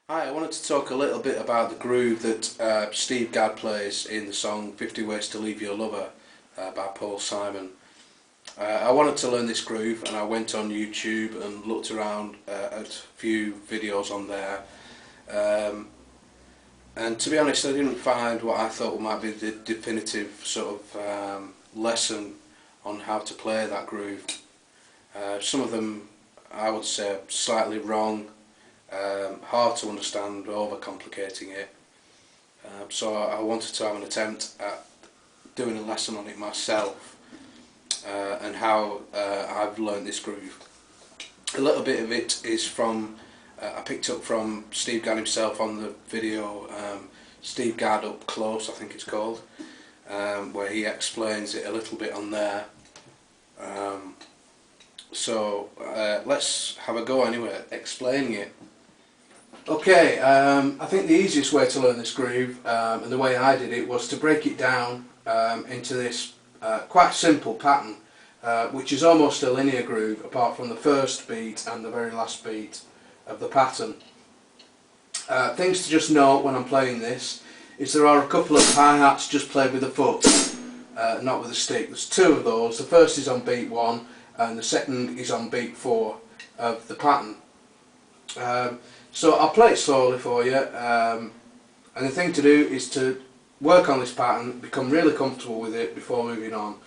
Hi, I wanted to talk a little bit about the groove that Steve Gadd plays in the song 50 Ways to Leave Your Lover by Paul Simon. I wanted to learn this groove and I went on YouTube and looked around at a few videos on there, and to be honest I didn't find what I thought might be the definitive sort of lesson on how to play that groove. Some of them I would say slightly wrong, hard to understand, overcomplicating it. So I wanted to have an attempt at doing a lesson on it myself, and how I've learned this groove. A little bit of it is from, I picked up from Steve Gadd himself on the video, Steve Gadd Up Close I think it's called, where he explains it a little bit on there. So let's have a go anyway, explaining it. Okay, I think the easiest way to learn this groove, and the way I did it, was to break it down into this quite simple pattern, which is almost a linear groove apart from the first beat and the very last beat of the pattern. Things to just note when I'm playing this is there are a couple of hi-hats just played with the foot, not with a stick. There's two of those. The first is on beat 1 and the second is on beat 4 of the pattern. So I'll play it slowly for you, and the thing to do is to work on this pattern, become really comfortable with it before moving on.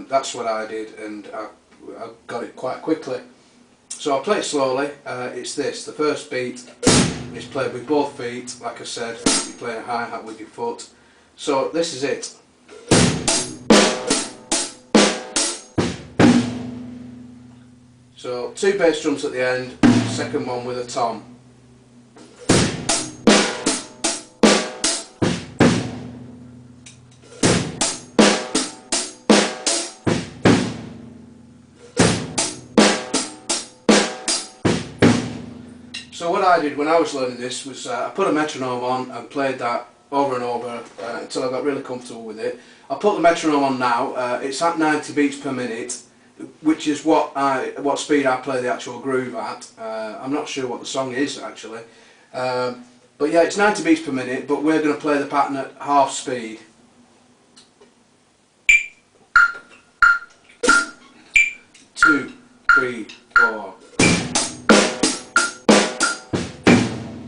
That's what I did, and I got it quite quickly. So I'll play it slowly. It's this. The first beat is played with both feet. Like I said, you play a hi-hat with your foot. So this is it. So 2 bass drums at the end, second one with a tom. So what I did when I was learning this was I put a metronome on and played that over and over until I got really comfortable with it. I'll put the metronome on now. It's at 90 beats per minute, which is what speed I play the actual groove at. I'm not sure what the song is actually, but yeah, it's 90 beats per minute, but we're going to play the pattern at half speed. 2, 3, 4.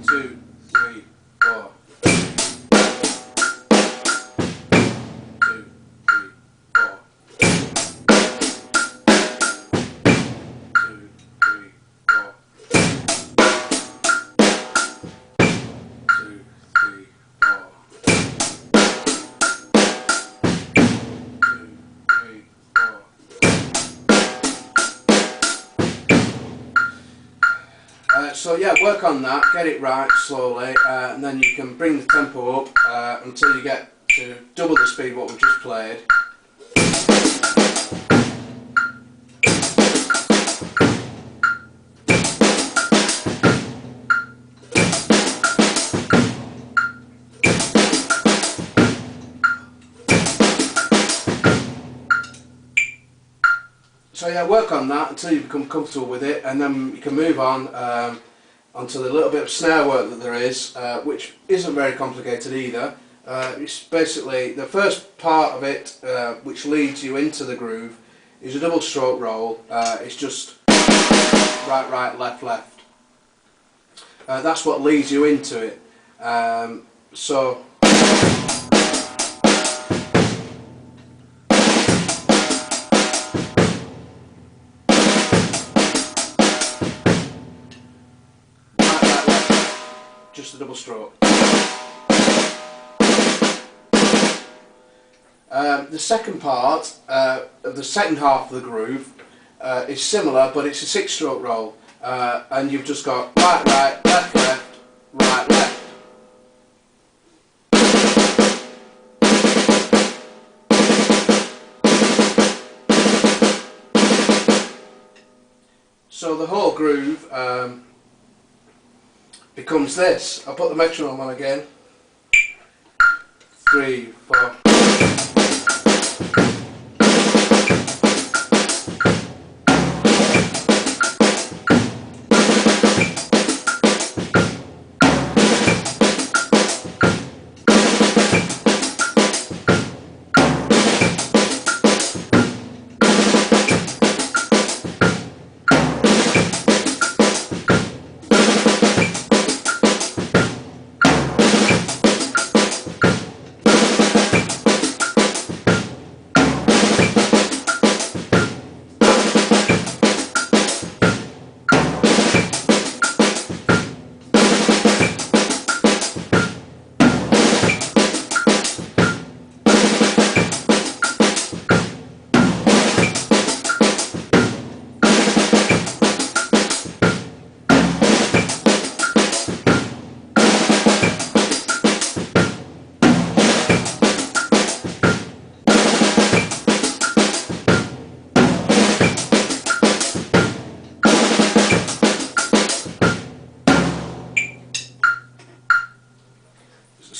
2, 3, 4. 2, 3, 4. 2, 3, 4. 2, 3, 4. 2, 3, 4. So yeah, work on that, get it right slowly, and then you can bring the tempo up until you get to double the speed what we've just played. So yeah, work on that until you become comfortable with it, and then you can move on onto the little bit of snare work that there is, which isn't very complicated either. It's basically the first part of it, which leads you into the groove, is a double stroke roll. It's just right, right, left, left. That's what leads you into it. So just a double stroke. The second part of the second half of the groove is similar, but it's a 6-stroke roll, and you've just got right, right, left, left, right, left. So the whole groove becomes this. I'll put the metronome on again. 3, 4.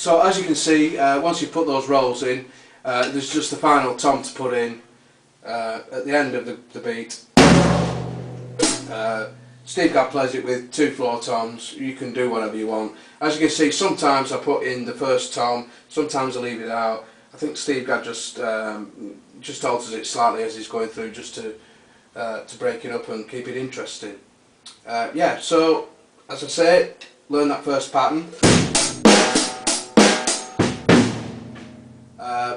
So as you can see, once you put those rolls in, there's just the final tom to put in at the end of the beat. Steve Gadd plays it with 2 floor toms. You can do whatever you want. As you can see, sometimes I put in the first tom, sometimes I leave it out. I think Steve Gadd just alters it slightly as he's going through, just to break it up and keep it interesting. Yeah, so as I say, learn that first pattern.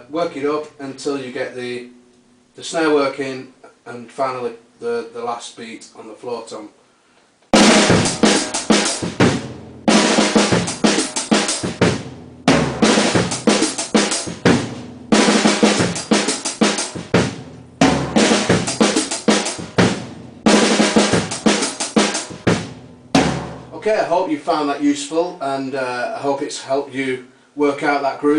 Work it up until you get the snare working, and finally the last beat on the floor tom. Okay, I hope you found that useful, and I hope it's helped you work out that groove.